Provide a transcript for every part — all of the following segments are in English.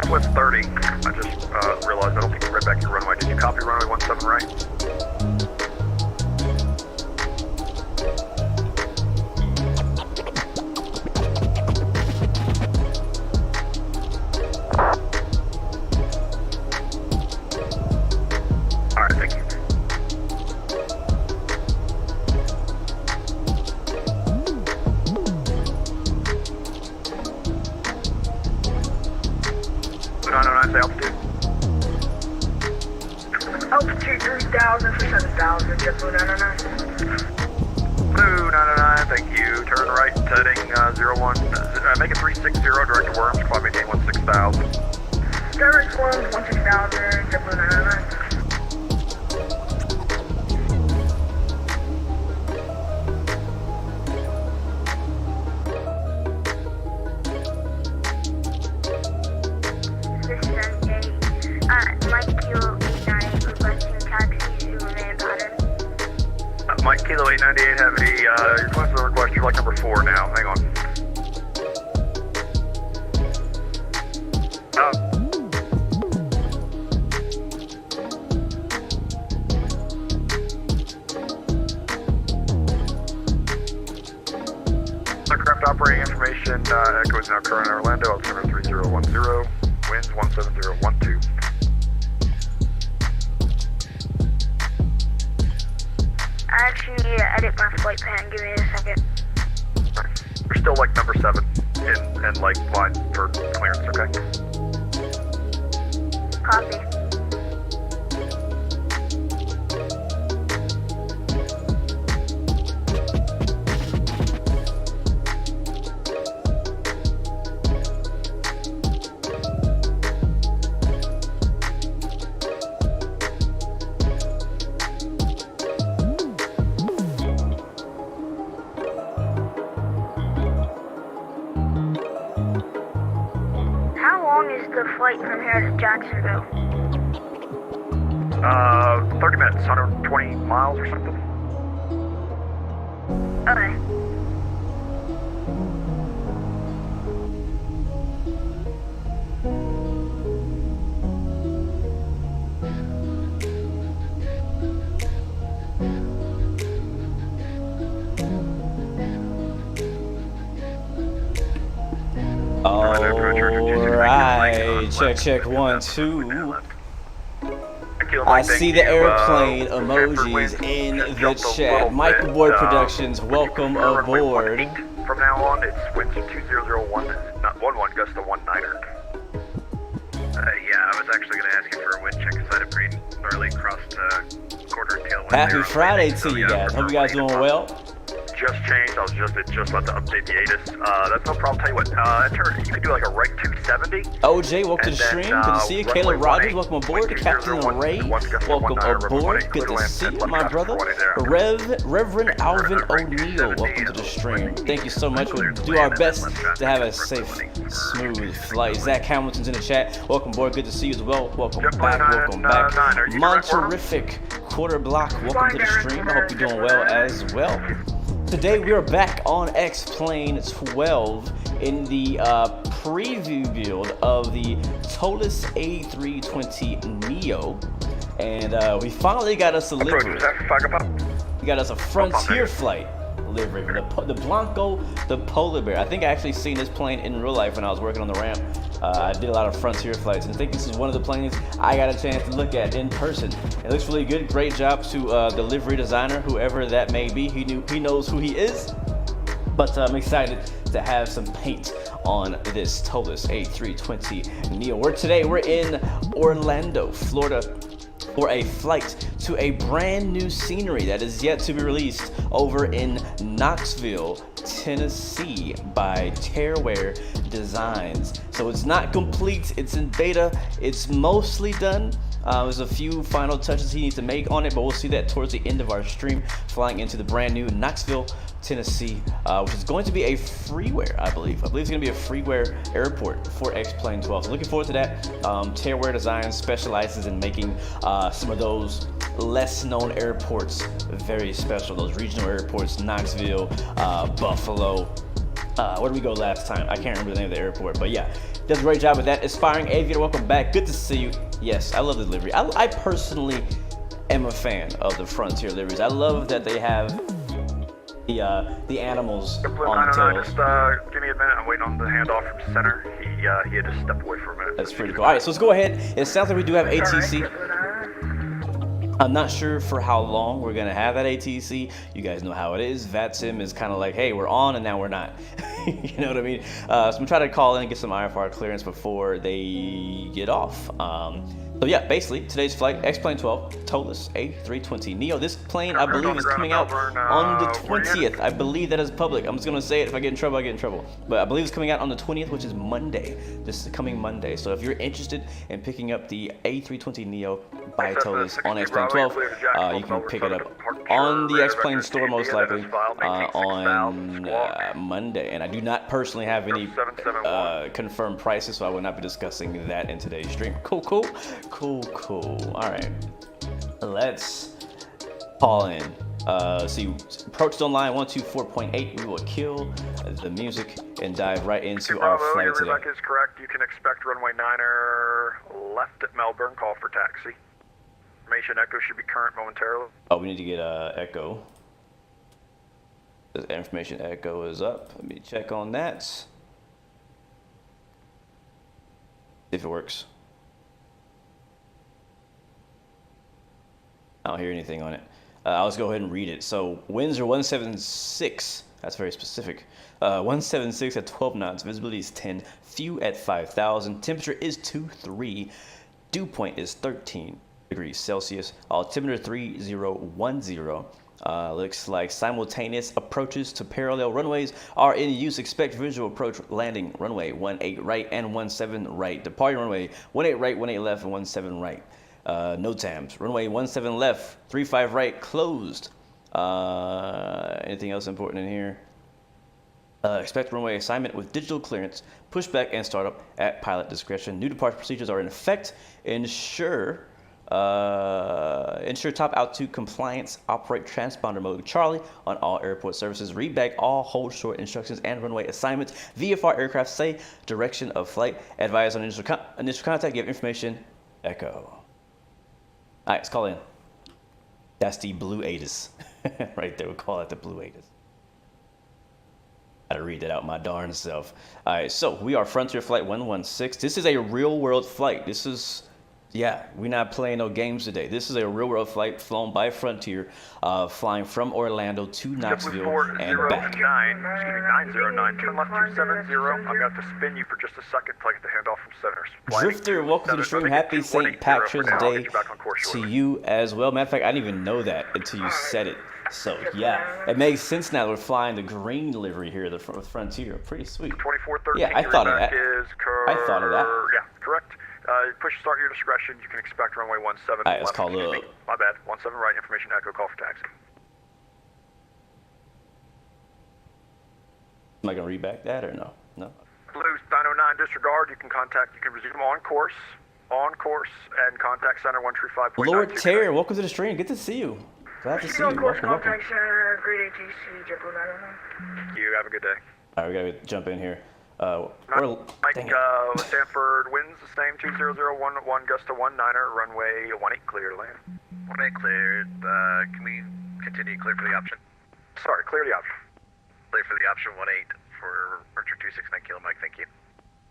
Southwest 30. I just realized I don't think you read back your runway. Did you copy runway 17 right? Altitude 3000 for 7000, JetBlue 909. Blue 909, thank you. Turn right, heading 01, make it 360, direct to Worms, climb maintain 16000. Direct Worms 16000, JetBlue 909. Mike Kilo 898, have any, your request request, you're like number 4 now, hang on. Aircraft operating information, Echo is now current in Orlando, altimeter 3010, winds 17012. I actually need to edit my flight plan. Give me a second. You're still like number 7 in like line for clearance, okay? Copy. How long is the flight from here to Jacksonville? 30 minutes, 120 miles or something. Okay. Alright, check 1 2. I see the airplane emojis in the chat. Motherboard Productions, welcome aboard. From now on, it's winds 2001, not 11, gust to 19er. Yeah, I was actually going to ask you for a wind check because I had a pretty gnarly crossed quarter and tailwind. Happy Friday to you guys. Hope you guys doing well. Just changed. It just about to update the ATIS. That's no problem. Tell you what, you could do like a right 270. OJ, welcome to the stream. Good to see you. Caleb Rogers, welcome aboard. Captain Ray, welcome aboard. Good to see you, my brother. Reverend Alvin O'Neill, welcome to the stream. Thank you so much. We'll do our best to have a safe, smooth flight. Zach Hamilton's in the chat. Welcome aboard. Good to see you as well. Welcome back. Welcome back. Monterific Quarter Block, welcome to the stream. I hope you're doing well as well. Today we are back on X-Plane 12 in the preview build of the Toliss A320 Neo, and we finally got us a livery. We got us a Frontier flight livery for the Blanco, the Polar Bear. I think I actually seen this plane in real life when I was working on the ramp. I did a lot of Frontier flights, and I think this is one of the planes I got a chance to look at in person. It looks really good. Great job to the livery designer, whoever that may be. He knows who he is. But I'm excited to have some paint on this Toliss A320 Neo. Today we're in Orlando, Florida, for a flight to a brand new scenery that is yet to be released over in Knoxville, Tennessee by Tearwear Designs. So it's not complete, it's in beta, it's mostly done. There's a few final touches he needs to make on it, but we'll see that towards the end of our stream, flying into the brand new Knoxville, Tennessee, which is going to be a freeware, I believe. I believe it's going to be a freeware airport for X-Plane 12. So looking forward to that. Tearwear Designs specializes in making some of those less known airports very special. Those regional airports, Knoxville, Buffalo, Where did we go last time? I can't remember the name of the airport, but yeah, does a great job with that. Aspiring Aviator, welcome back. Good to see you. Yes, I love the livery. I personally am a fan of the Frontier liveries. I love that they have the animals on the tails. Just give me a minute. I'm waiting on the handoff from center. He had to step away for a minute. That's pretty cool. All right, so let's go ahead. It sounds like we do have ATC. I'm not sure for how long we're gonna have that ATC. You guys know how it is. Vatsim is kind of like, hey, we're on and now we're not. You know what I mean? So I'm gonna try to call in and get some IFR clearance before they get off. So yeah, basically today's flight, X-Plane 12, Toliss A320 Neo. This plane, I believe, is coming out on the 20th. I believe that is public. I'm just gonna say it. If I get in trouble, I get in trouble. But I believe it's coming out on the 20th, which is Monday. This is coming Monday. So if you're interested in picking up the A320 Neo by Toliss on X-Plane 12, you can pick it up on the X-Plane store most likely on Monday. And I do not personally have any confirmed prices, so I will not be discussing that in today's stream. Cool. All right, let's call in. See, approach zone line 124.8. We will kill the music and dive right into our flight today. Rebecca is correct. You can expect runway 9er left at Melbourne. Call for taxi. Information echo should be current momentarily. Oh, we need to get echo. The information echo is up. Let me check on that. If it works. I don't hear anything on it. I'll just go ahead and read it. So winds are 176. That's very specific. 176 at 12 knots. Visibility is 10. Few at 5,000. Temperature is 23. Dew point is 13 degrees Celsius. Altimeter 3010. Looks like simultaneous approaches to parallel runways are in use. Expect visual approach landing runway 18 right and 17 right. Departing runway 18 right, 18 left, and 17 right. No TAMs. Runway 17 left, 35 right, closed. Anything else important in here? Expect runway assignment with digital clearance, pushback, and startup at pilot discretion. New departure procedures are in effect. Ensure top altitude compliance. Operate transponder mode Charlie on all airport services. Read back all hold short instructions and runway assignments. VFR aircraft say direction of flight. Advise on initial contact. Give information. Echo. All right, let's call in. That's the Blue ATIS right there. We'll call it the Blue ATIS. Gotta read that out my darn self. All right, so we are Frontier Flight 116. This is a real world flight. This is, yeah, we're not playing no games today. This is a real world flight flown by Frontier, flying from Orlando to Knoxville and back. 909, turn left 270. I'm gonna have to spin you for just a second till I get the handoff from center. Drifter, welcome to the stream. Happy St. Patrick's Day to you as well. Matter of fact, I didn't even know that until you said it. So yeah, it makes sense now. We're flying the green livery here with Frontier. Pretty sweet. 2413. Yeah, I thought of that. Yeah, correct. Push start your discretion. You can expect runway 17 All right, let's left. call up. My bad. 17 right. Information echo. Call for taxi. Am I gonna read back that or no? No. Blue 909 disregard. You can resume on course, and contact center 135.92. Lord Terry, welcome to the stream. Good to see you. Glad to see you. Welcome. Contact center, great ATC, JetBlue 909. You have a good day. All right, we gotta jump in here. Mike, Stanford winds the same 2001 gust to 19er, runway 18 clear to land. 18 cleared. Can we continue clear for the option? Sorry, clear the option. Clear for the option 18 for Archer 269 Kilo Mike, thank you.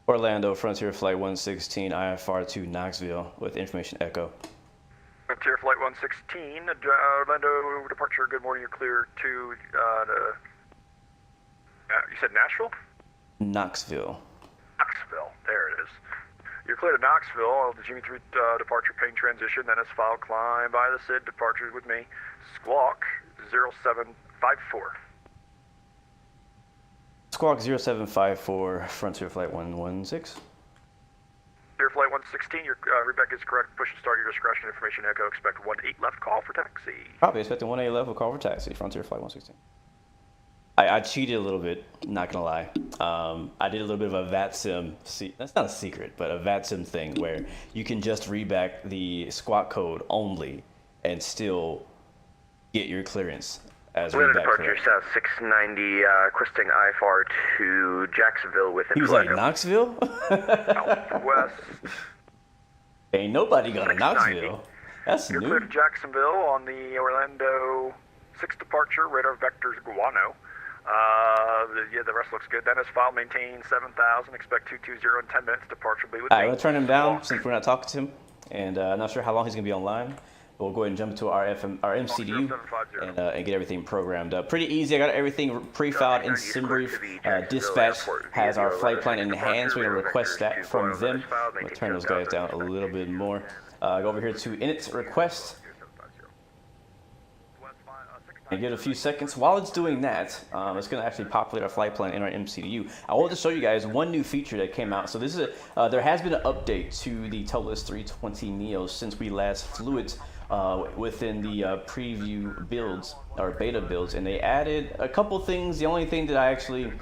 Orlando, Frontier Flight 116, IFR to Knoxville with information echo. Frontier Flight 116, Orlando departure, good morning, you're clear to, you said Nashville? Knoxville. Knoxville, there it is. You're clear to Knoxville, the Jimmy 3 departure ping transition, then it's file climb by the SID, departure with me, squawk 0754. Squawk 0754, Frontier Flight 116. Frontier Flight 116, your readback is correct, push and start your discretion, information echo, expect 18 left, call for taxi. Probably expecting 18 left, call for taxi, Frontier Flight 116. I cheated a little bit, not gonna lie. I did a little bit of a Vatsim, that's not a secret, but a Vatsim thing where you can just read back the squawk code only and still get your clearance. as We're readback. departure south 690, requesting IFR to Jacksonville with He was like, Knoxville? West. Ain't nobody going to 690. Knoxville. That's You're new. clear to Jacksonville on the Orlando 6 departure, radar vectors guano. The rest looks good. Dennis file maintain 7,000. Expect 220 in 10 minutes. Departure will be with All right, me. I'm going to turn him down since we're not talking to him. And I'm not sure how long he's going to be online. But we'll go ahead and jump to our MCDU and get everything programmed up. Pretty easy. I got everything pre-filed in SimBrief. Dispatch has our flight plan in hand, so we're going to request that from them. I'm going to turn those guys down a little bit more. Go over here to init request. And give it a few seconds. While it's doing that, it's going to actually populate our flight plan in our MCDU. I wanted to show you guys one new feature that came out. So this is there has been an update to the Toliss A320 Neo since we last flew it within the preview builds or beta builds, and they added a couple things. The only thing that I actually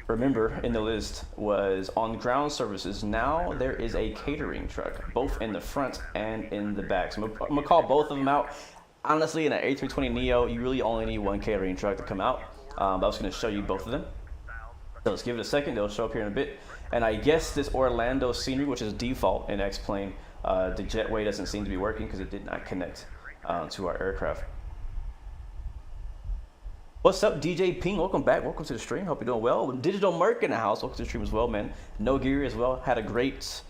remember in the list was on ground services. Now there is a catering truck, both in the front and in the back. So I'm gonna call both of them out. Honestly, in an A320 Neo, you really only need one catering truck to come out. But I was going to show you both of them. So let's give it a second. They'll show up here in a bit. And I guess this Orlando scenery, which is default in X-Plane, the jetway doesn't seem to be working because it did not connect to our aircraft. What's up, DJ Ping? Welcome back. Welcome to the stream. Hope you're doing well. Digital Merc in the house. Welcome to the stream as well, man. No Gear as well. Had a great...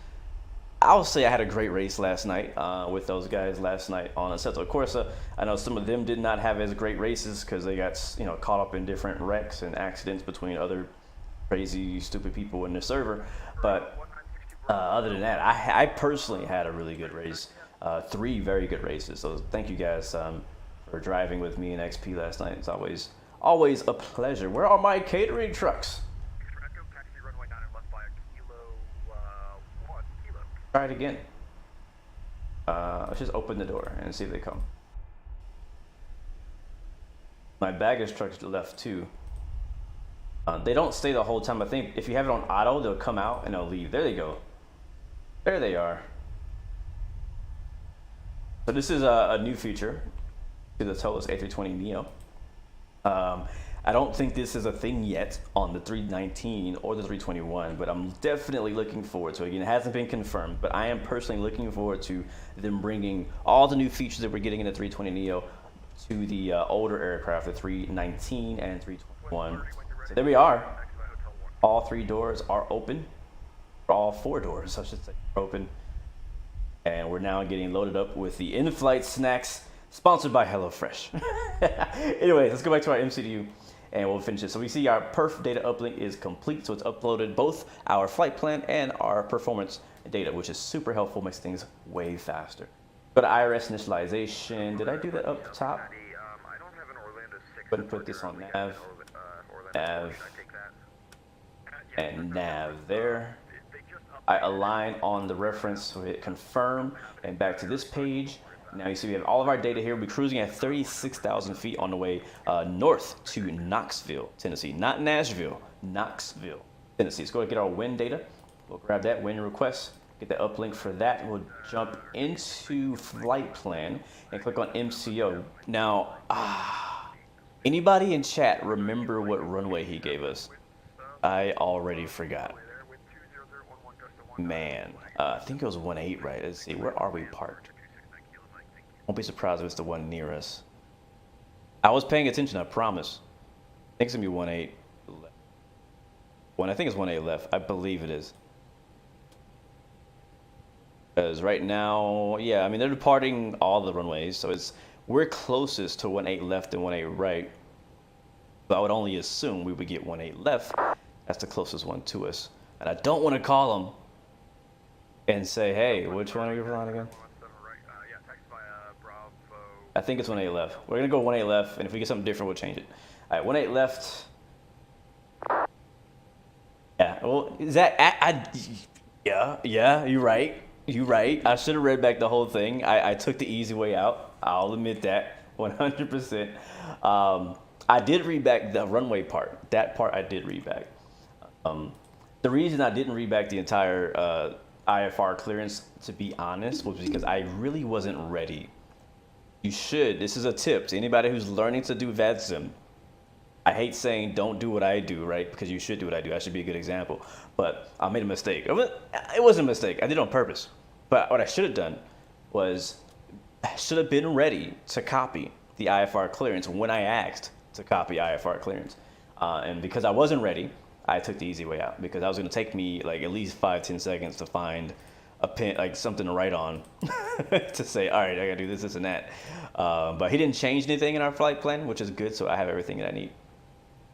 I'll say I had a great race last night with those guys last night on Aceto. Of course, I know some of them did not have as great races because they got caught up in different wrecks and accidents between other crazy, stupid people in the server. But other than that, I personally had a really good race. 3 very good races. So thank you guys for driving with me in XP last night. It's always a pleasure. Where are my catering trucks? Try it again. Let's just open the door and see if they come. My baggage truck's left too. They don't stay the whole time. I think if you have it on auto, they'll come out and they'll leave. There they go. There they are. So this is a new feature to the Toliss A320 Neo. I don't think this is a thing yet on the 319 or the 321, but I'm definitely looking forward to it. Again, it hasn't been confirmed, but I am personally looking forward to them bringing all the new features that we're getting in the 320 Neo to the older aircraft, the 319 and 321. So there we are. All 3 doors are open. All 4 doors, I should say, are open. And we're now getting loaded up with the in-flight snacks sponsored by HelloFresh. Anyways, let's go back to our MCDU. And we'll finish it. So we see our perf data uplink is complete. So it's uploaded both our flight plan and our performance data, which is super helpful, makes things way faster. Go to IRS initialization. Did I do that up top? Go ahead and put this on nav, and nav there. I align on the reference, so hit confirm, and back to this page. Now you see we have all of our data here. We're cruising at 36,000 feet on the way north to Knoxville, Tennessee. Not Nashville, Knoxville, Tennessee. Let's go and get our wind data. We'll grab that wind request, get the uplink for that. We'll jump into flight plan and click on MCO. Now, anybody in chat remember what runway he gave us? I already forgot. Man, I think it was 18, right? Let's see, where are we parked? Won't be surprised if it's the one near us. I was paying attention, I promise. I think it's gonna be 18 left. I think it's 18 left. I believe it is. Because right now, yeah, I mean they're departing all the runways, so we're closest to 18 left and 18 right. But I would only assume we would get 18 left. That's the closest one to us. And I don't want to call them and say, hey, which one are you flying again? I think it's 18 left. We're going to go 18 left, and if we get something different, we'll change it. All right, 18 left. Yeah, well, is that... Yeah, you're right. You're right. I should have read back the whole thing. I took the easy way out. I'll admit that, 100%. I did read back the runway part. That part I did read back. The reason I didn't read back the entire IFR clearance, to be honest, was because I really wasn't ready you should, this is a tip to anybody who's learning to do Vatsim. I hate saying don't do what I do, right? Because you should do what I do. I should be a good example. But I made a mistake. It wasn't a mistake. I did it on purpose. But what I should have done was I should have been ready to copy the IFR clearance when I asked to copy IFR clearance. And because I wasn't ready, I took the easy way out, because I was going to take me like at least 5-10 seconds to find a pin, like something to write on to say, all right, I gotta do this, this, and that. But he didn't change anything in our flight plan, which is good, so I have everything that I need.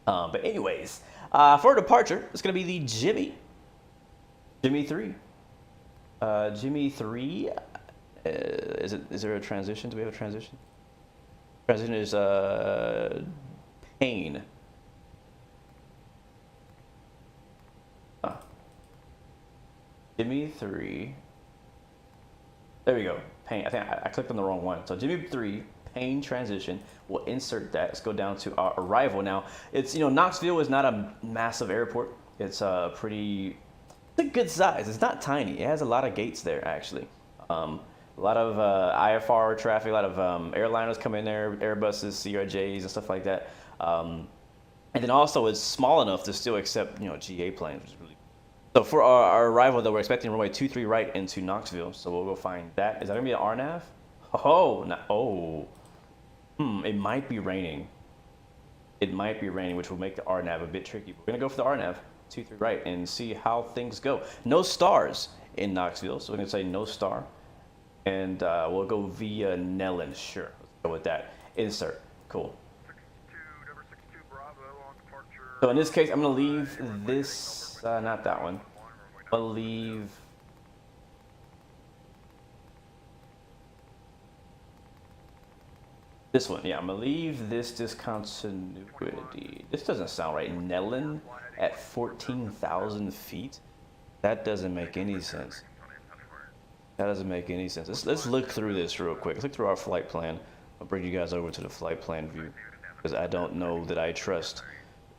But anyways, for departure, it's gonna be the Jimmy 3. Jimmy 3. Is there a transition? Do we have a transition? Transition is Pain. Jimmy 3. There we go. Pain. I think I clicked on the wrong one. So Jimmy 3, Pain transition. We'll insert that. Let's go down to our arrival. Now, it's, Knoxville is not a massive airport. It's a good size. It's not tiny. It has a lot of gates there, actually. A lot of IFR traffic, a lot of airliners come in there, Airbuses, CRJs, and stuff like that. And then also it's small enough to still accept, GA planes, which is really. So for our arrival, though, we're expecting runway 23 right into Knoxville. So we'll go find that. Is that gonna be an RNAV? Oh, no. Oh. It might be raining. It might be raining, which will make the RNAV a bit tricky. We're gonna go for the RNAV, 23 right, and see how things go. No stars in Knoxville, so we're gonna say no star. And we'll go via Nellen. Sure, let's go with that. Insert. Cool. So in this case, I'm gonna leave this. Not that one. I'll leave. This one. Yeah, I'm gonna leave this discontinuity. This doesn't sound right. Nellen at 14,000 feet. That doesn't make any sense. That doesn't make any sense. Let's look through this real quick. Let's look through our flight plan. I'll bring you guys over to the flight plan view, because I don't know that I trust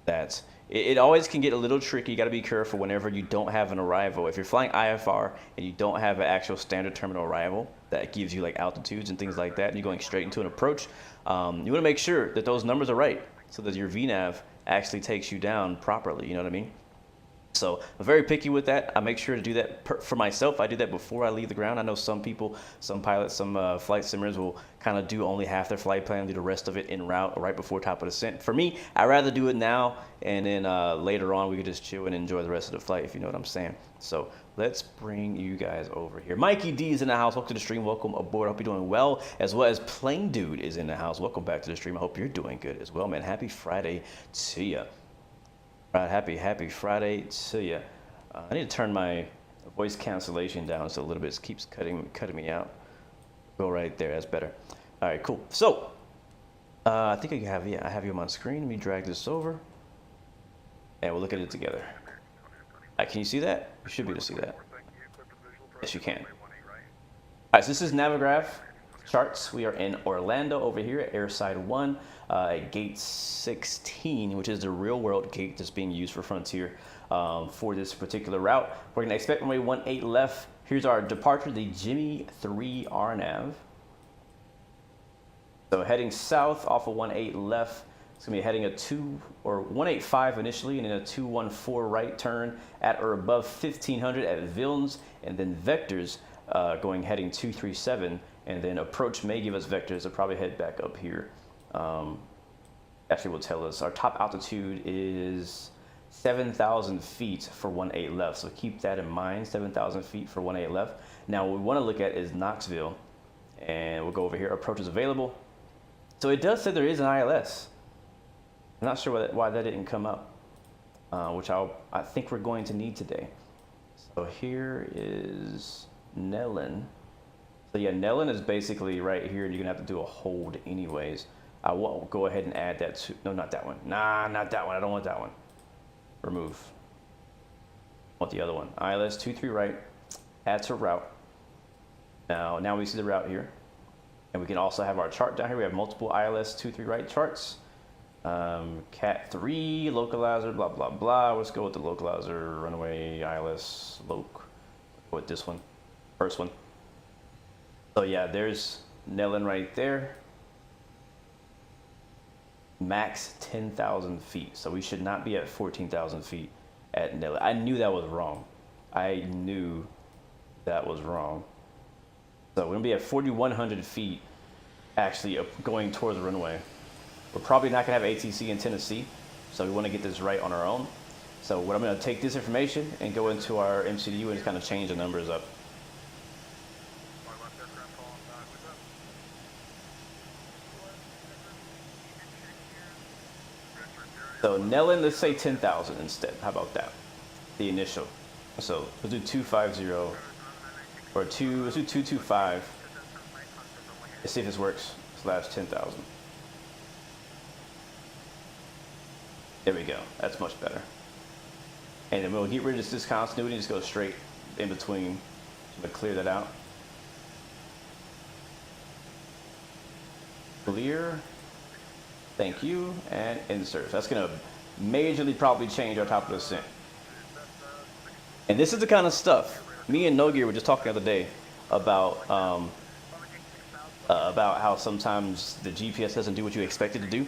that. It always can get a little tricky. You got to be careful whenever you don't have an arrival. If you're flying IFR and you don't have an actual standard terminal arrival that gives you like altitudes and things like that, and you're going straight into an approach, you want to make sure that those numbers are right so that your VNAV actually takes you down properly. You know what I mean? So I'm very picky with that. I make sure to do that for myself. I do that before I leave the ground. I know some people, some pilots, some flight simmers will kind of do only half their flight plan, do the rest of it en route or right before top of descent. For me, I'd rather do it now, and then later on we could just chill and enjoy the rest of the flight, if you know what I'm saying. So let's bring you guys over here. Mikey D is in the house. Welcome to the stream. Welcome aboard. I hope you're doing well, as well as Plain Dude is in the house. Welcome back to the stream. I hope you're doing good as well, man. Happy Friday to you. All right, happy Friday to you. I need to turn my voice cancellation down so a little bit. It keeps cutting me out. Go right there. That's better. All right, cool. So I think I have you on my screen. Let me drag this over, and we'll look at it together. Can you see that? You should be able to see that. Yes, you can. All right, so this is Navigraph charts. We are in Orlando over here at Airside 1. Gate 16, which is the real world gate that's being used for Frontier for this particular route. We're going to expect runway 18 left. Here's our departure, the Jimmy 3 RNAV. So heading south off of 18 left. It's going to be heading a 185 initially, and then a 214 right turn at or above 1500 at Vilnius, and then vectors heading 237, and then approach may give us vectors. They'll probably head back up here. Actually will tell us our top altitude is 7,000 feet for 18 left. So keep that in mind, 7,000 feet for 18 left. Now what we want to look at is Knoxville, and we'll go over here. Approach is available. So it does say there is an ILS. I'm not sure why that didn't come up, which I think we're going to need today. So here is Nellen. So yeah, Nellen is basically right here, and you're gonna have to do a hold anyways. I will go ahead and add that to, no, not that one. Nah, not that one. I don't want that one. Remove. I want the other one. ILS 23 right, add to route. Now we see the route here. And we can also have our chart down here. We have multiple ILS 23 right charts. Cat 3, localizer, blah, blah, blah. Let's go with the localizer, runway, ILS, loc. Go with this one, first one. So yeah, there's Nellen right there. max 10,000 feet. So we should not be at 14,000 feet at Nelly. I knew that was wrong. I knew that was wrong. So we're gonna be at 4,100 feet actually going towards the runway. We're probably not gonna have ATC in Tennessee, so we wanna get this right on our own. So what I'm gonna take this information and go into our MCDU and just kind of change the numbers up. So Nellen, let's say 10,000 instead. How about that? The initial. So let's do 250 or let's do 225. Let's see if this works. / 10,000. There we go. That's much better. And then we'll get rid of this discontinuity and just go straight in between. So we'll clear that out. Clear. Thank you, and insert. That's gonna majorly probably change our top of the ascent. And this is the kind of stuff, me and No Gear were just talking the other day about how sometimes the GPS doesn't do what you expect it to do.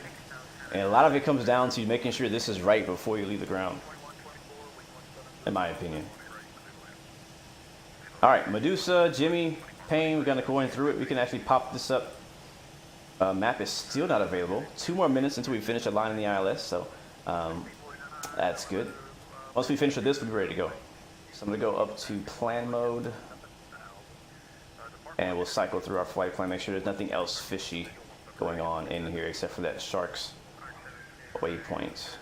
And a lot of it comes down to making sure this is right before you leave the ground, in my opinion. All right, Medusa, Jimmy, Payne, we're gonna go in through it. We can actually pop this up. Map is still not available. 2 more minutes until we finish aligning the ILS, so that's good. Once we finish with this, we'll be ready to go. So I'm gonna go up to plan mode, and we'll cycle through our flight plan, make sure there's nothing else fishy going on in here except for that shark's waypoint.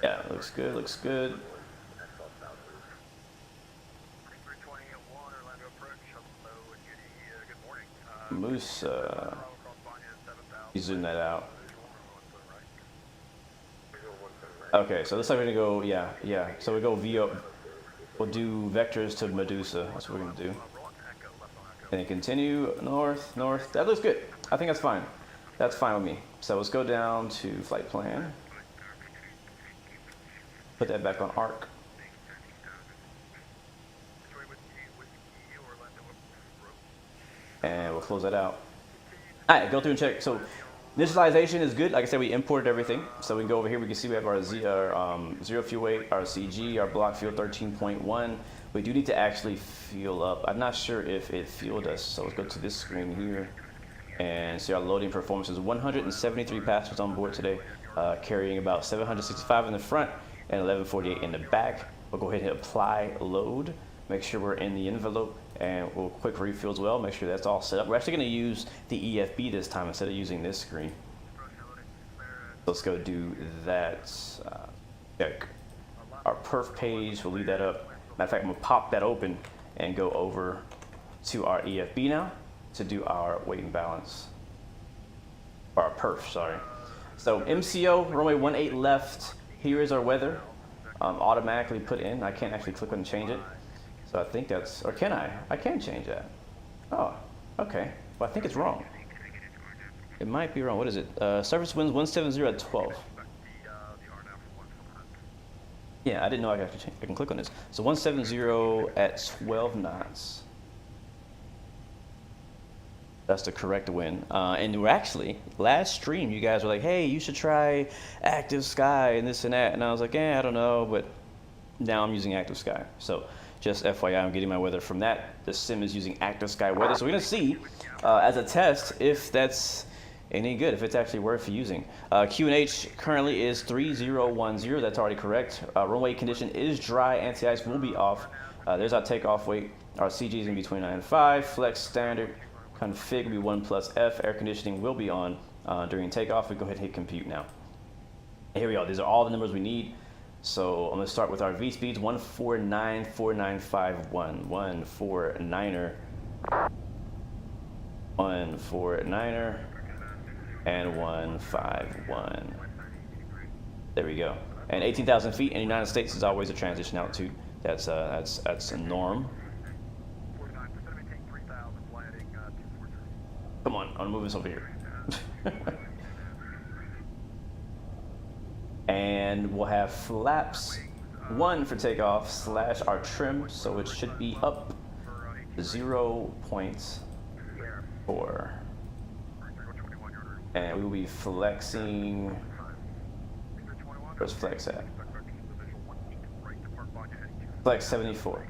Yeah, looks good, looks good. Moose, you zoom that out. Okay, so looks like we're gonna go, yeah. So we go VO, we'll do vectors to Medusa. That's what we're gonna do. And then continue north. That looks good. I think that's fine. That's fine with me. So let's go down to flight plan. Put that back on arc. And we'll close that out. All right, go through and check. So initialization is good. Like I said, we imported everything. So we can go over here. We can see we have our zero fuel weight, our CG, our block fuel 13.1. We do need to actually fuel up. I'm not sure if it fueled us. So let's go to this screen here and see our loading performance is 173 passengers on board today, carrying about 765 in the front and 1148 in the back. We'll go ahead and hit apply load. Make sure we're in the envelope, and we'll quick refuel as well. Make sure that's all set up. We're actually going to use the EFB this time instead of using this screen. Let's go do that. Check our perf page. We'll leave that up. Matter of fact, I'm going to pop that open and go over to our EFB now to do our weight and balance. Or our perf, sorry. So MCO, runway 18 left. Here is our weather. Automatically put in. I can't actually click on and change it. So I think that's, or can I? I can change that. Oh, okay. Well, I think it's wrong. It might be wrong. What is it? Surface winds 170 at 12. Yeah, I didn't know I could change. I can click on this. So 170 at 12 knots. That's the correct wind. And we're actually, last stream, you guys were like, hey, you should try Active Sky and this and that. And I was like, I don't know. But now I'm using Active Sky. So just FYI, I'm getting my weather from that. The sim is using Active Sky weather. So we're going to see as a test if that's any good, if it's actually worth using. QNH currently is 3010. That's already correct. Runway condition is dry. Anti-ice will be off. There's our takeoff weight. Our CG is going to be 29 and 5. Flex standard. Config will be 1+F. Air conditioning will be on during takeoff. We go ahead and hit compute now. And here we go. These are all the numbers we need. So I'm going to start with our V speeds. 149.4951. 149er. 149er. And 151. There we go. And 18,000 feet in the United States is always a transition altitude. That's a norm. Come on, I'm moving this over here. And we'll have flaps 1 for takeoff / our trim, so it should be up. 0.4. And we will be flexing. Where's flex at? Flex 74.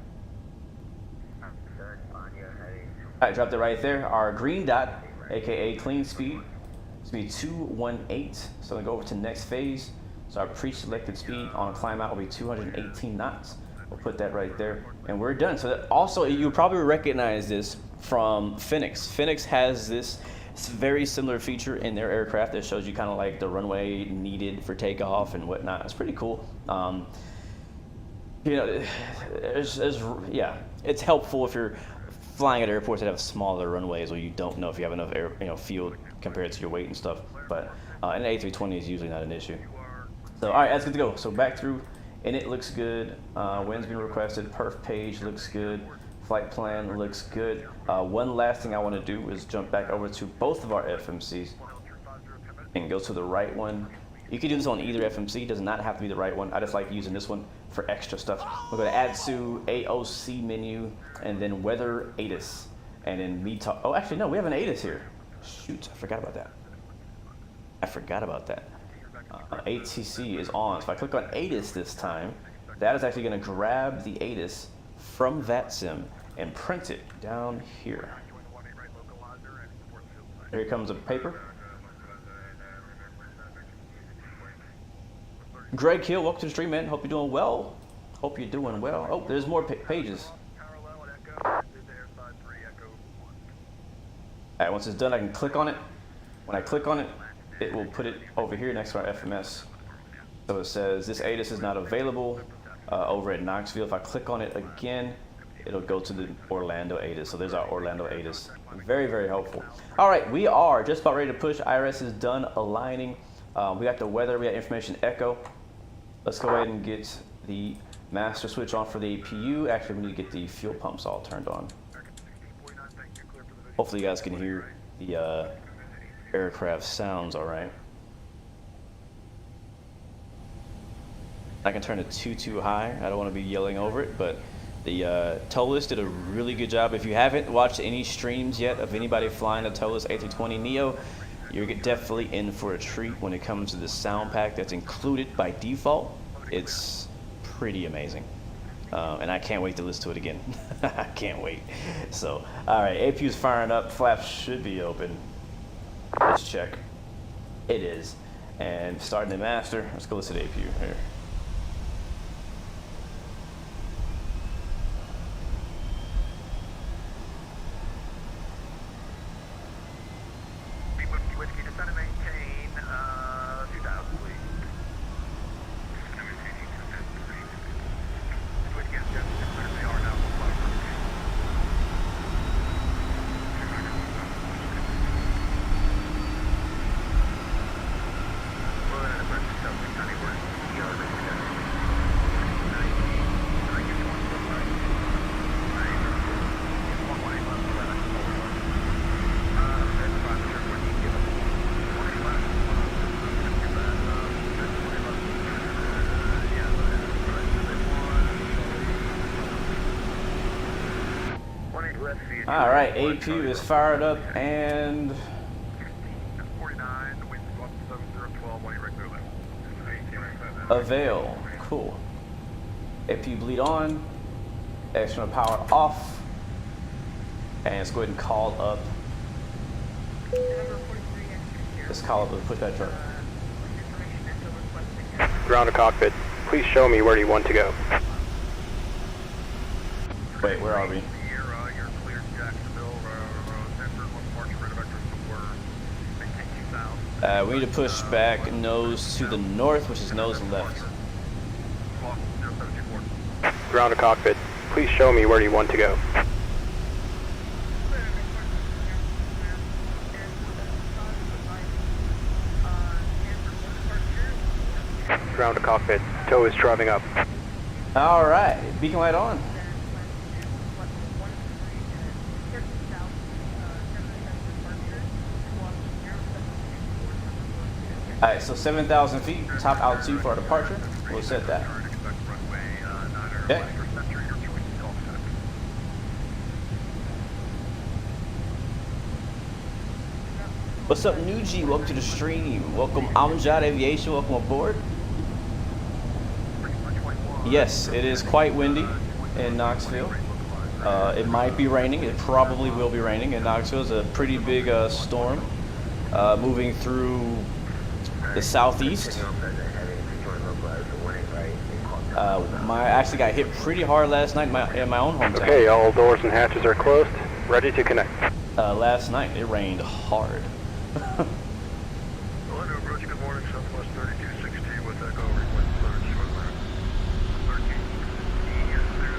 Alright, dropped it right there. Our green dot, aka clean speed, is be 218. So I'm gonna go over to the next phase. So our pre-selected speed on climb out will be 218 knots. We'll put that right there, and we're done. So that also, you probably recognize this from Phoenix. Phoenix has this very similar feature in their aircraft that shows you kind of like the runway needed for takeoff and whatnot. It's pretty cool. You know, yeah, it's helpful if you're flying at airports that have smaller runways, or you don't know if you have enough air, fuel compared to your weight and stuff. But an A320 is usually not an issue. So all right, that's good to go. So back through. And it looks good. Wind's been requested. Perf page looks good. Flight plan looks good. One last thing I want to do is jump back over to both of our FMCs and go to the right one. You can do this on either FMC. It does not have to be the right one. I just like using this one for extra stuff. We'll go to Add to AOC menu and then Weather ATIS. And then METAR. Oh, actually, no, we have an ATIS here. Shoot, I forgot about that. ATC is on. So if I click on ATIS this time, that is actually going to grab the ATIS from Vatsim and print it down here. Here comes a paper. Greg Hill, welcome to the stream, man. Hope you're doing well. Hope you're doing well. Oh, there's more pages. Alright, once it's done, I can click on it. When I click on it, it will put it over here next to our FMS. So it says this ATIS is not available over at Knoxville. If I click on it again, it'll go to the Orlando ATIS. So there's our Orlando ATIS. Very, very helpful. All right, we are just about ready to push. IRS is done aligning. We got the weather, we got information echo. Let's go ahead and get the master switch on for the APU. Actually, we need to get the fuel pumps all turned on. Hopefully you guys can hear the aircraft sounds all right. I can turn it too high. I don't want to be yelling over it, but the Toliss did a really good job. If you haven't watched any streams yet of anybody flying a Toliss A320 Neo, you're definitely in for a treat when it comes to the sound pack that's included by default. It's pretty amazing. And I can't wait to listen to it again. I can't wait. So, all right, APU's firing up. Flaps should be open. Let's check. It is. And starting the master. Let's go listen to APU here. All right, APU is fired up and avail. Cool. APU bleed on. External power off. And let's go ahead and call up. Let's call up the pushback truck. Ground to cockpit. Please show me where you want to go. Wait, where are we? We need to push back nose to the north, which is nose left. Ground to cockpit. Please show me where you want to go. Ground to cockpit. Tow is driving up. All right, beacon light on. All right, so 7,000 feet, top altitude for our departure. We'll set that. Okay. What's up, New G? Welcome to the stream. Welcome, Amjad Aviation. Welcome aboard. Yes, it is quite windy in Knoxville. It might be raining. It probably will be raining in Knoxville. It's a pretty big storm moving through the southeast. I actually got hit pretty hard last night in my own hometown. Okay, all doors and hatches are closed. Ready to connect. Last night it rained hard. Orlando approach, good morning, Southwest 3260 with Echo, request third short line. 1360 is there,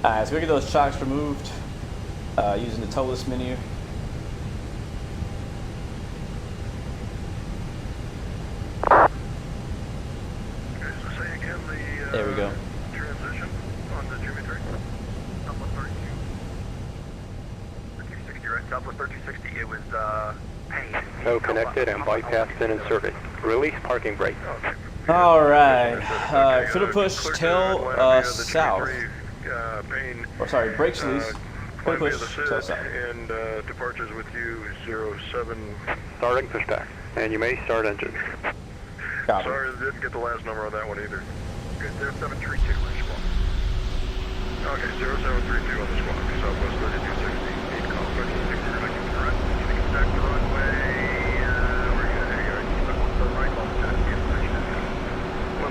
Alright, so we get those chocks removed using the Toliss menu. There we go. Transition on the geometry. Southwest 3260, right? Southwest 3260, it was, So connected and bypassed in service. Release parking brake. Alright, for the push, tail south. Or sorry, brakes release. For the push, tail south. And departures with you 07. Starting pushback. And you may start engine. Copy. Sorry, didn't get the last number on that one either. Okay, 0732 on the squawk. Okay, 0732 on the squawk. Southwest 3260. 8 call 1360. Connecting to the right. Keeping it back to runway. We're good. There you go. Keep it to the right. Long set. Keep it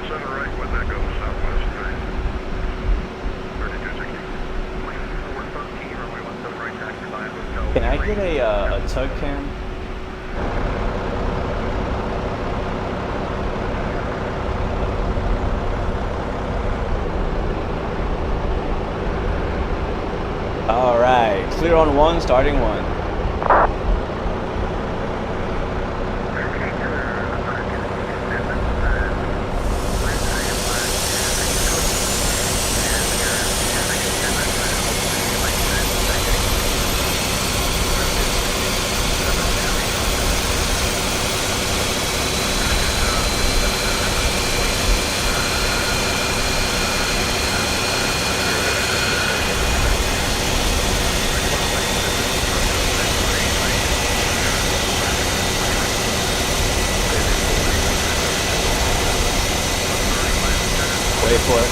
17 right. With that goes Southwest 3260. 413. Runway 17 right. Taxi by hotel. Can I get a tug cam? Alright, clear on 1, starting 1. Wait for it.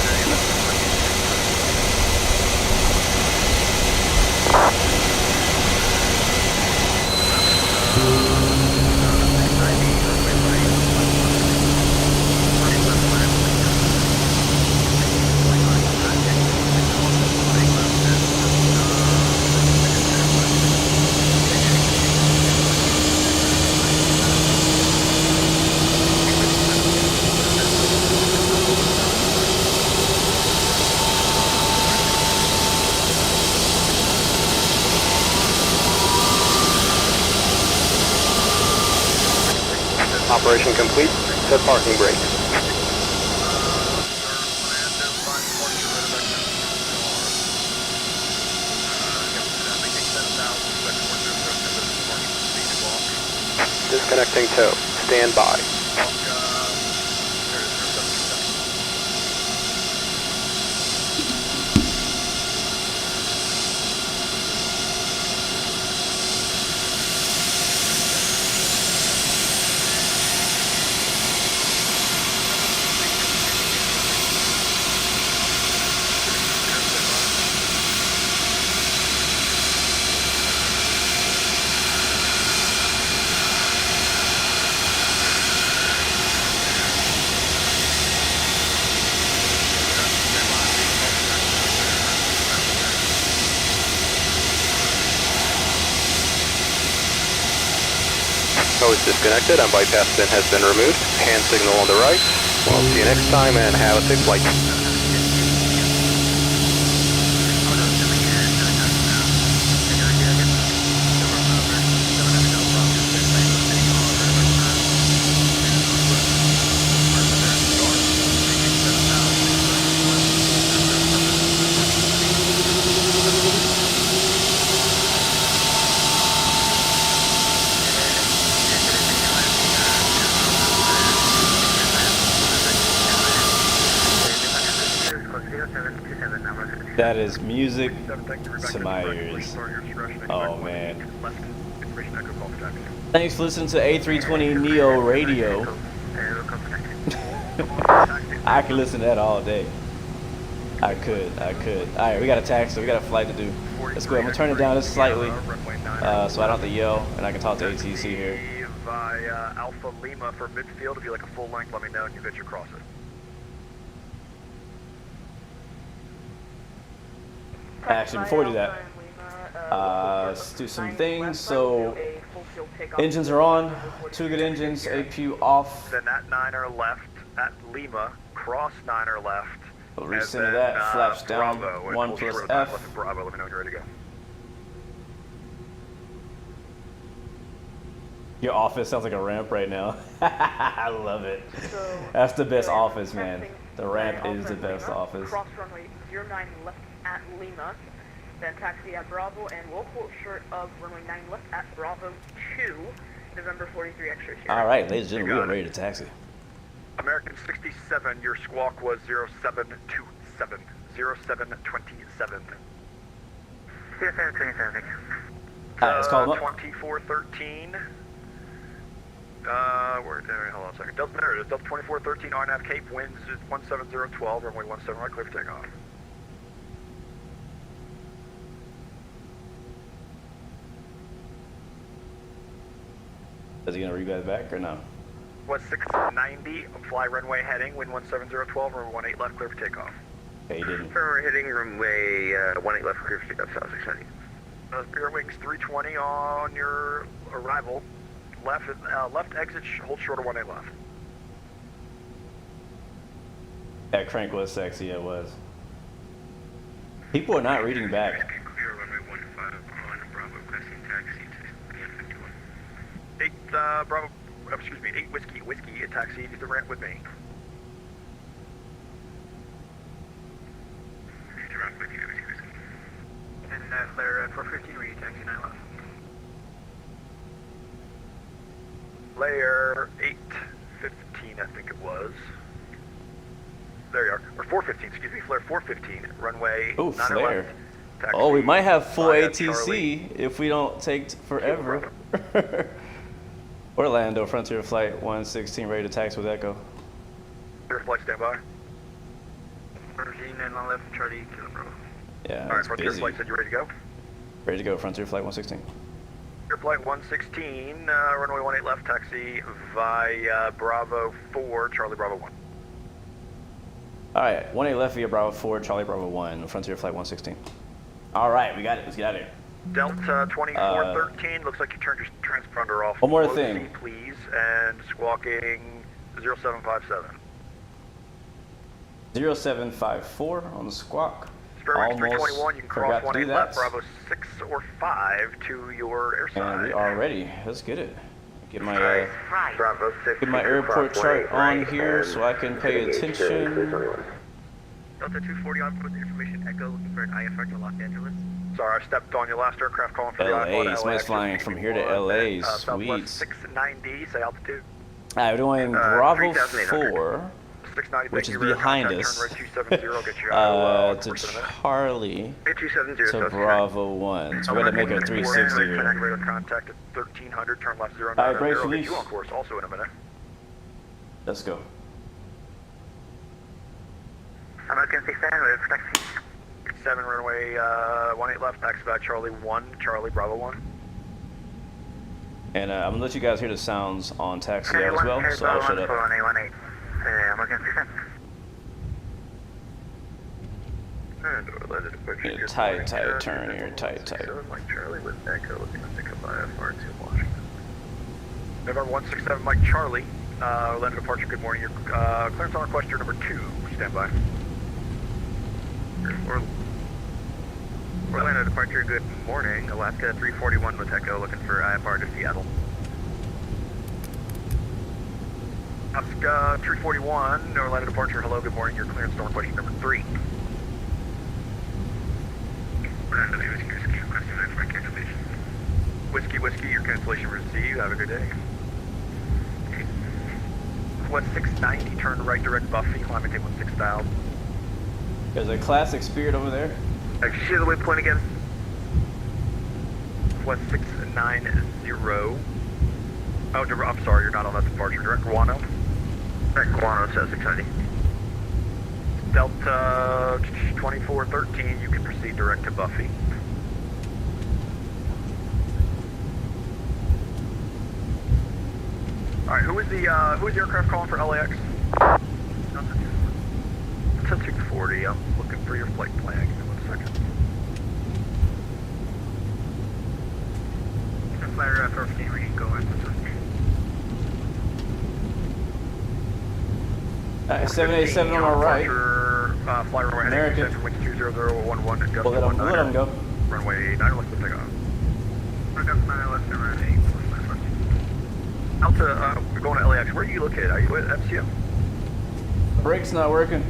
Operation complete. Set parking brake. Disconnecting tow. Stand by. Tow is disconnected and bypass pin has been removed. Hand signal on the right. We'll see you next time and have a safe flight. That is music to my ears. Oh man. Thanks for listening to A320 Neo Radio. I could listen to that all day. I could. Alright, we got a taxi, we got a flight to do. Let's go. I'm gonna turn it down just slightly, so I don't have to yell, and I can talk to ATC here. By Alpha Lima for midfield. If you like a full length, let me know and you get your cross it. Actually, before we do that, let's do some things. So, engines are on, 2 good engines, APU off. Then at 9er left, at Lima, cross 9er left. We'll recenter that, flaps down, Bravo, 1 plus F. Bravo, let me know when you're ready to go. Your office sounds like a ramp right now. I love it. That's the best office, man. The ramp is the best office. Cross runway 09 left at Lima, then taxi at Bravo, and we'll pull short of runway 9 left at Bravo 2, November 43 extra here. All right, ladies and gentlemen, we are ready to taxi. American 67, your squawk was 0727. 0727. 0727. Alright, let's call them up. 2413. Hold on a second. Delta, there it is. Delta 2413, RNAV Cape, winds 17012, runway 17 right, clear for takeoff. Is he gonna read you guys back or no? Was 690, fly runway heading, wind 17012, runway 18 left, clear for takeoff. Okay, he didn't. We're hitting runway 18 left, clear for takeoff, south 690. Spirit Wings 320 on your arrival. Left exit, hold short of 18 left. That crank was sexy, it was. People are not reading back. Clear runway 15 on Bravo, passing taxi to 8 Bravo, excuse me, 8 whiskey, a taxi to the ramp with me. And Layer 415, ready taxi 9 left. Layer 815, I think it was. There you are. Or 415, excuse me, flare 415, runway 9 flare. left. Taxi Oh, we might have full via ATC Charlie. if we don't take forever. Orlando, Frontier Flight 116, ready to taxi with Echo. Your flight standby. 13 and on left, Charlie, Kilo Bravo. Yeah, Alright, it's Frontier busy. Flight said you ready to go? Ready to go, Frontier Flight 116. Your flight 116, runway 18 left, taxi via Bravo 4, Charlie Bravo 1. Alright, 18 left via Bravo 4, Charlie Bravo 1, Frontier Flight 116. Alright, we got it. Let's get out of here. Delta 2413, looks like you turned your transponder off. One more Low thing. C, please, and squawking 0757. 0754 on the squawk. Spirit 321, you can cross forgot to do 18 that. left, Bravo 6 or 5 to your air And side. we are ready. Let's get it. Get my Bravo 6. get my airport chart on here so I can pay attention. Delta 240 on with information Echo looking for an IFR to Los Angeles. Sorry, I stepped on your last aircraft calling for the LA. iPod. Somebody's flying from here to LA. Sweet. Southwest 690, say altitude. Alright, we're doing Bravo 3,800. 4 690, which thank is you, radar behind contact, us. turn right 270, get you out, to course in a minute. Charlie 8270, to Bravo 1. So we're gonna make it a 360 here. Radar contact at 1300, turn left 090, Alright, brace get release. you on course also in a minute. Let's go. American 67, ready for taxi. 7 runway 18 left, taxi by Charlie 1, Charlie Bravo 1. And I'm gonna let you guys hear the sounds on taxi out as well, so I'll shut up. 1818. American 67. And landed approaching Yeah, good tight morning, turn here, tight. Mike Charlie with Echo looking to pick up IFR to Washington. November 167 Mike Charlie, landed departure, good morning. Your clearance on request, your number 2, stand by. Orlando departure, good morning. Alaska 341 with Echo looking for IFR to Seattle. Alaska 341, Orlando departure, hello, good morning. Your clearance on request, number 3. Orlando Whiskey, requesting IFR cancellation. Whiskey, your cancellation received, have a good day. West 690, turn right direct Buffy, climbing table 6000. There's a classic Spirit over there. Actually, the waypoint again. West 690. Oh, I'm sorry, you're not on that departure. Direct Guano. Direct Guano says 690. Delta 2413, you can proceed direct to Buffy. Alright, who is the aircraft calling for LAX? Delta 240, I'm looking for your flight plan. Give me 1 second. Flyer F-15, we can go in. 787 on our right. Fly runway American. heading, wind 20011, We'll let him go. Runway 9 left to take off. Delta, we're going to LAX. Where are you located? Are you at MCO? Brake's not working.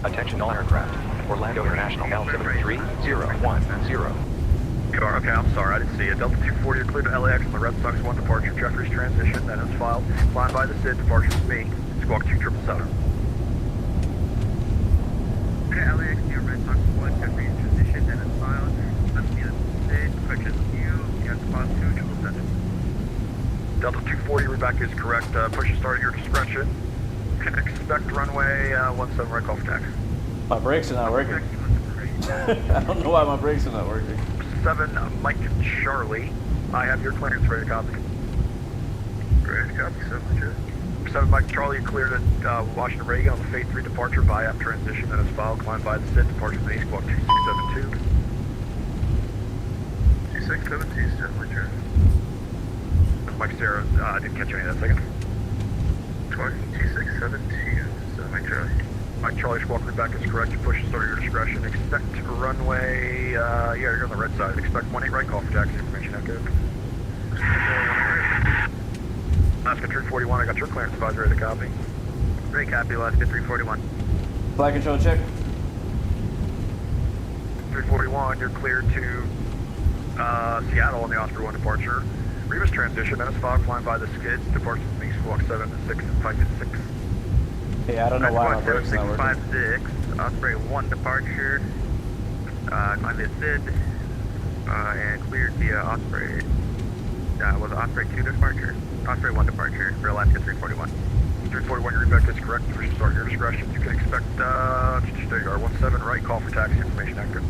Attention all aircraft. Orlando International now 73010. You are? Okay, I'm sorry, I didn't see it. Delta 240, you're clear to LAX on the Red Sox 1 departure. Jeffries transition, that is filed. Flying by the SID, departure with me. Squawk 2777. Okay, LAX near Red Sox 1, Jeffries transition, that is filed. Let's be the SID, departure with you. You have to file 2777. Delta 240, readback is correct. Push and start at your discretion. Can expect runway 17 right off tax. My brakes are not working. I don't know why my brakes are not working. 7 Mike Charlie. I have your clearance ready to copy. Ready to copy, 7 7 Mike Charlie, you cleared at Washington Reagan on the Phase 3 departure by app transition. That is filed. Climb by the SID, departure from the Squawk 2672. 2672 is definitely true. Mike Sarah, I didn't catch any of that second. 2672, so Mike Charlie. Mike Charlie, Squawk readback is correct. You push and start at your discretion. Expect runway, yeah, you're on the red side. Expect 18 right call for taxi information. Okay. Alaska 341, I got your clearance advisor ready to copy. Great copy, Alaska 341. Flight control check. 341, you're cleared to Seattle on the Osprey 1 departure. Rebus transition, that is fog flying by the skids. Departure from me, Squawk 7-6 and 5-6. Hey, I don't know why my brakes are not working. 7656, Osprey 1 departure. Climb the SID, and cleared via Osprey. Was it Osprey 2 departure? Osprey 1 departure for Alaska 341. 341, your readback is correct. Push and start at your discretion. You can expect, there you are, 17 right call for taxi information active.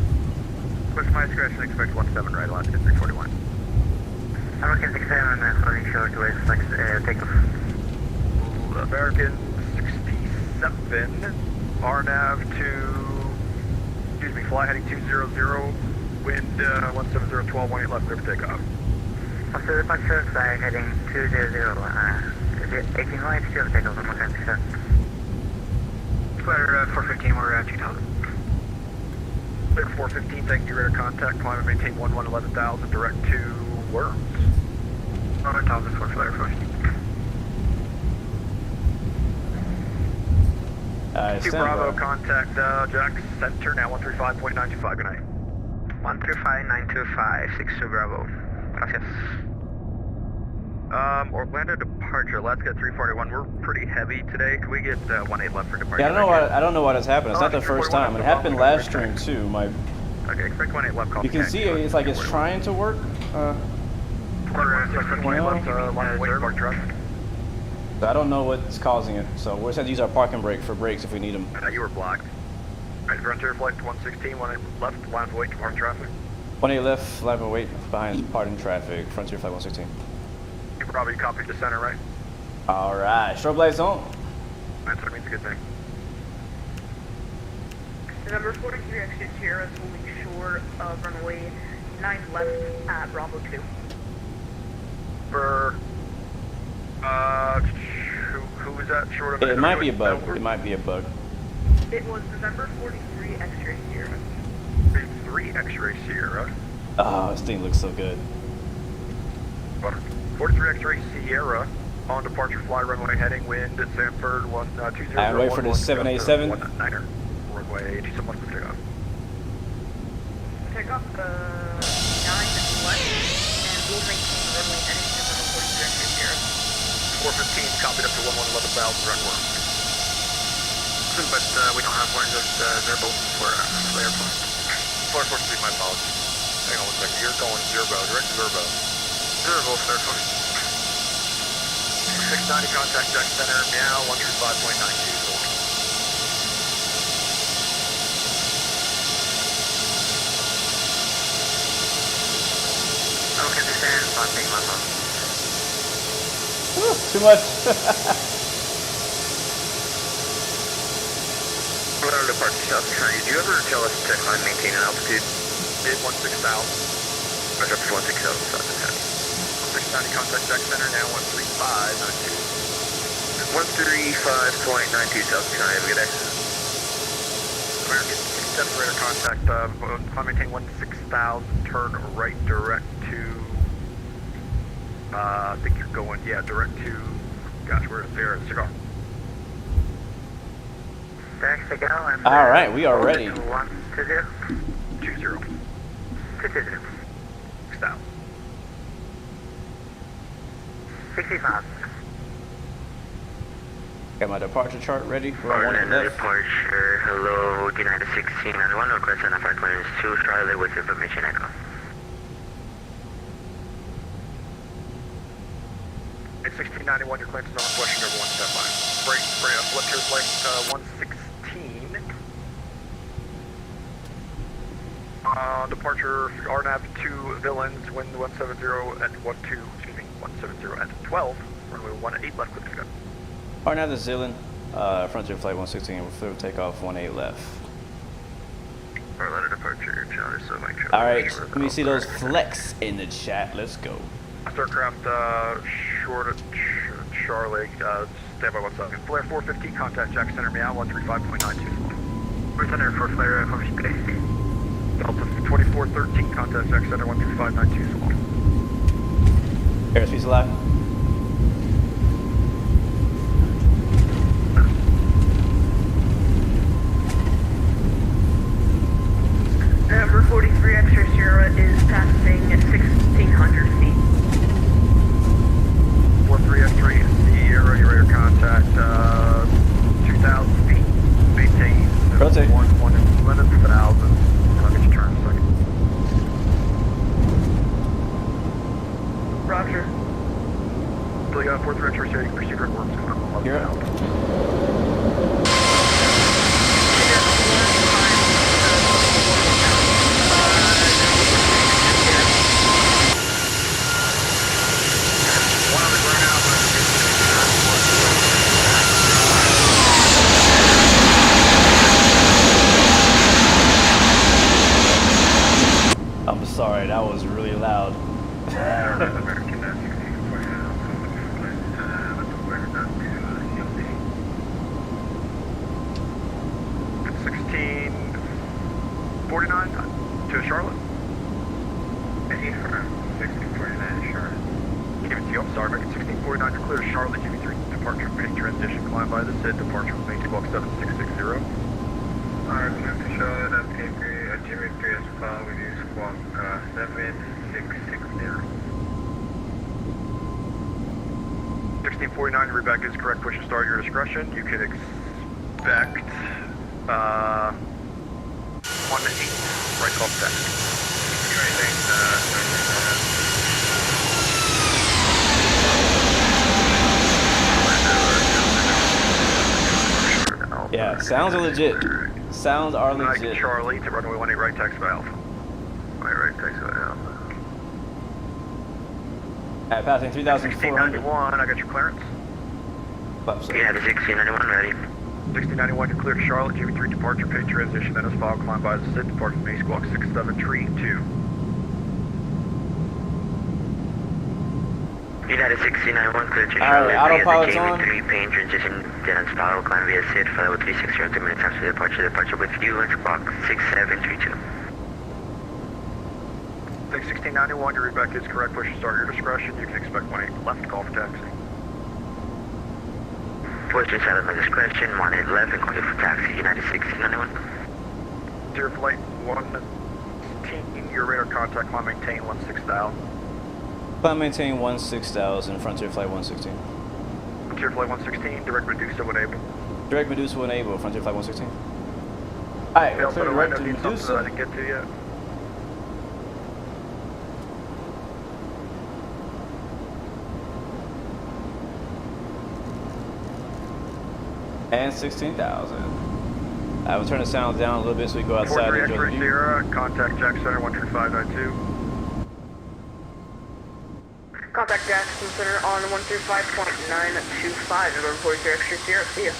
Push my discretion, expect 17 right, Alaska 341. American 67, floating short to takeoff. American 67, RNAV to, fly heading 200, wind 170, 18 left, clear for takeoff. After departure, fly heading 200, 18 right, still takeoff, American 67. Square 415, we're at 2000. Clear 415, thank you, radar contact, climb and maintain 11,000, direct to Worms. 11,000 for flare 14. 2 Bravo, contact Jack Center, now 135.925, good night. 135.925, 62 Bravo. Gracias. Orlando departure, let's get 341. We're pretty heavy today. Can we get 18 left for departure? Yeah, I don't know why that's happened. It's not the first time. It happened last stream too. Okay, expect 18 left call. You can see it's like it's trying to work. I don't know what's causing it, so we'll just have to use our parking brake for brakes if we need them. You were blocked. Alright, Frontier Flight 116, 18 left, line of wait, departing traffic. 18 left, line of wait, behind departing traffic, Frontier Flight 116. You probably copied the center, right? Alright, strobe lights on. That means a good thing. The number 43 exit Sierra is holding short of runway 9 left at Bravo 2. For, who was that short of? It might be a bug. It might be a bug. It was November 43 X-ray Sierra. 3 X-ray Sierra. Oh, this thing looks so good. 43 X-ray Sierra on departure fly runway heading wind at Sanford 120. And wait for the 787. 19er. Runway 271 for takeoff. Takeoff 9 left, and we'll maintain runway heading to November 43 X-ray Sierra. 415 copied up to 11,000 run work. But we don't have one of those variables for airplane. Flare 4 speed, my apologies. Hang on one second. You're going Zerbo, direct to Zerbo. Zerbo, Flare 4. 690 contact deck center, meow, 135.92. Okay, descend, passing my phone. Woo, too much. Auto departure South Trinity, do you ever tell us to climb, maintain an altitude? Did 16,000. Or up to 16,000 South Trinity. 690 contact deck center, now 135.92. 135.92 South Trinity, have a good day. American separator contact, climb maintain 16,000, turn right direct to, I think you're going, yeah, direct to, gosh, where is there? Cigar. Thanks to go. All right, we are ready. 120. 20. 20. 6,000. 65. Got my departure chart ready. Where I want it Orlando left. departure, hello, United 1691, request identify clearance 2, Charlie with information echo. It's 1691, your clearance is on question number 1 step by. Spray up, left here flight 116. Departure RNAV 2 Villains, wind 170 at 170 at 12, runway 18 left with pickup. RNAV to Zealand, frontier flight 116, through takeoff 18 left. Orlando departure, Charlie, so Mike Charlie. All right, let me see those flex in the chat. Let's go. Aircraft short of Charlie, stand by 1 second. Flare 415, contact Jack Center, meow, 135.92. Where's Center for Flare, how much space? Delta 2413, contact Jack Center, 135.92 so long. Airspeed's alive. Number 43 Extra Sierra is passing 1,600 feet. 43X3 Sierra, your radar contact, 2,000 feet, maintain. Rotate. 11,000. I'll get your turn in a second. Roger. So you got 43X3 Sierra, you can proceed right works. You're up. I'm sorry, that was really loud. 1649 to Charlotte. 1649 to Charlotte. KMCO, I'm sorry, making 1649 to clear to Charlotte, GB3, departure main transition, climb by the SID, departure with main squawk 7660. Alright, climb to Charlotte at GB3 as well with you squawk 7660. 1649, Rebecca is correct, push to start your discretion. You can expect 1-8, right off deck. Yeah, sounds are legit. Sounds are legit. Charlie to runway 18 right taxi valve. Right taxi valve. At passing 3,400. 1691, I got your clearance. Flaps up. Yeah, the 1691 ready. 1691, you're clear to Charlotte, GB3 departure, pay transition, then as file, climb by the SID, departure main squawk 6732. United 1691, clear to Alright, Charlotte. autopilot's on. GB3, paying transition, then as file, climb via SID, flight with 360, 2 minutes after departure with you, and squawk 6732. 1691, your Rebecca is correct, push to start your discretion, you can expect 18 left, call for taxi. Push inside of my discretion, 18 left, and call you for taxi, United 1691. Dear flight 116, your radar contact, climb maintain 16,000. Climb maintain 16,000, frontier flight 116. Frontier flight 116, direct Medusa when able. Direct Medusa when able, frontier flight 116. Alright, Delta clear direct Orlando to needs something that I Medusa. didn't get to yet. And 16,000. I will turn the sound down a little bit so we go outside and enjoy the view. Sierra, contact Jack Center 13592. Contact Jackson Center on 135.925, November 43 Extra Sierra. See ya.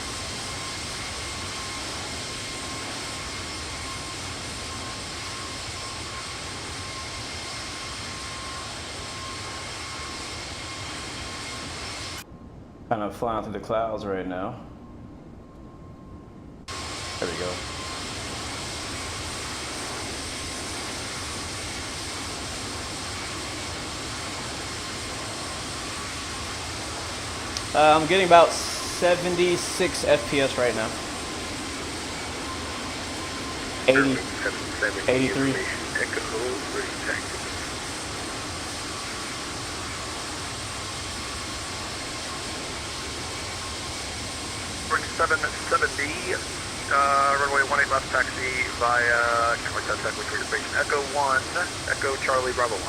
Kind of flying through the clouds right now. There we go. I'm getting about 76 FPS right now. 80, 83. Runway 18 left taxi via station. Echo 1, Echo Charlie Bravo 1.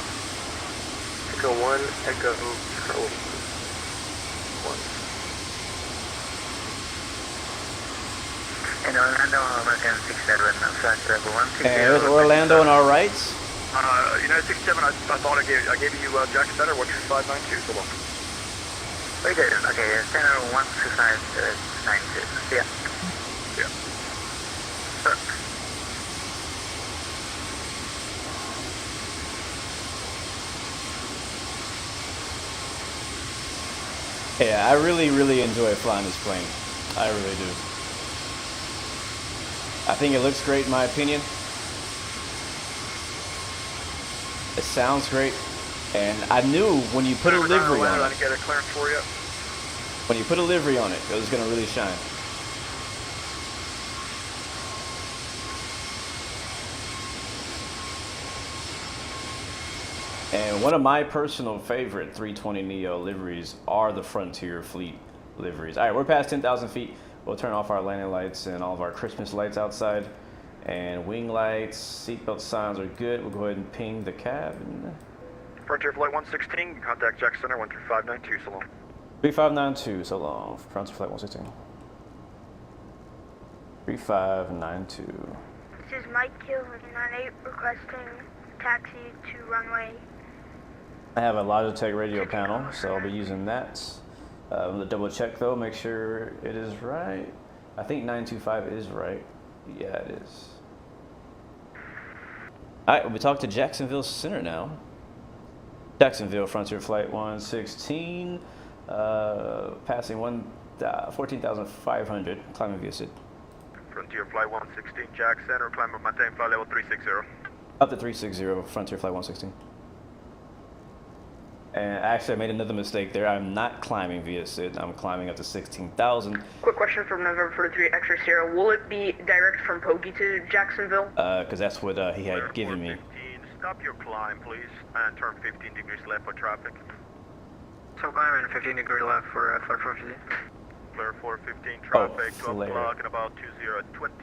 Echo 1, Echo Charlie 1. And Orlando, American 67, flight level 160. And with Orlando on our rights. United 67, I thought I gave you Jack Center 13592, so long. We did, okay, center 12592. Yeah. Yeah. Yeah, I really enjoy flying this plane. I really do. I think it looks great in my opinion. It sounds great. And I knew when you put a livery on it, get a clearance for you. when you put a livery on it, it was gonna really shine. And one of my personal favorite 320 Neo liveries are the Frontier Fleet liveries. All right, we're past 10,000 feet. We'll turn off our landing lights and all of our Christmas lights outside. And wing lights, seatbelt signs are good. We'll go ahead and ping the cabin. Frontier Flight 116, contact Jack Center 13592, so long. 3592, so long. Frontier Flight 116. 3592. This is Mike Kill 98 requesting taxi to runway. I have a Logitech radio panel, so I'll be using that. I'm gonna double check though, make sure it is right. I think 925 is right. Yeah, it is. Alright, we talk to Jacksonville Center now. Jacksonville, Frontier Flight 116, passing 14,500, climbing via SID. Frontier Flight 116, Jack Center, climb up maintain flight level 360. Up to 360, Frontier Flight 116. And actually I made another mistake there. I'm not climbing via SID, I'm climbing up to 16,000. Quick question from November 43 Extra Sierra. Will it be direct from Pogey to Jacksonville? Because that's what he had given me. Stop your climb, please, and turn 15 degrees left for traffic. So climb and 15 degree left for flight 450. Clear 415 traffic, 12 flare. o'clock and about 2020,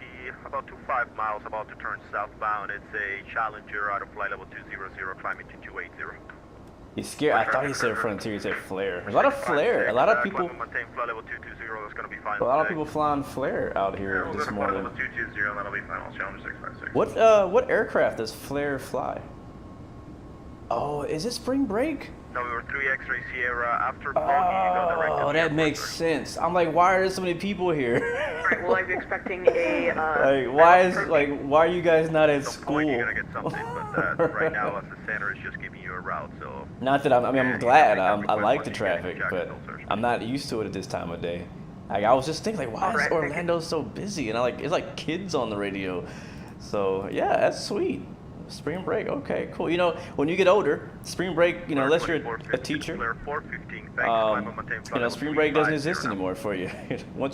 about 25 miles, about to turn southbound. It's a Challenger out of flight level 200, climbing to 280. He's scared. I thought he said Frontier, he said Flare. There's a lot of Flare. A lot of people. Maintain flight level 220, that's going to be fine. A lot of people flying Flare out here this morning. 220, that'll be fine. Challenger 656. What aircraft does Flare fly? Oh, is it spring break? No, we were 3 X-ray Sierra after Poggy. You got direct to Oh, the that airport, makes sir. sense. I'm like, why are there so many people here? Alright, will I be expecting a, why are you guys not at At some school? point you're gonna get something, but right now the center is just giving you a route, so... Not that I'm glad. I like the traffic, but I'm not used to it at this time of day. Like, I was just thinking, like, why is Orlando so busy? And it's like kids on the radio. So yeah, that's sweet. Spring break, okay, cool. You know, when you get older, spring break, you know, unless you're a teacher, you know, spring break doesn't exist anymore for you. Once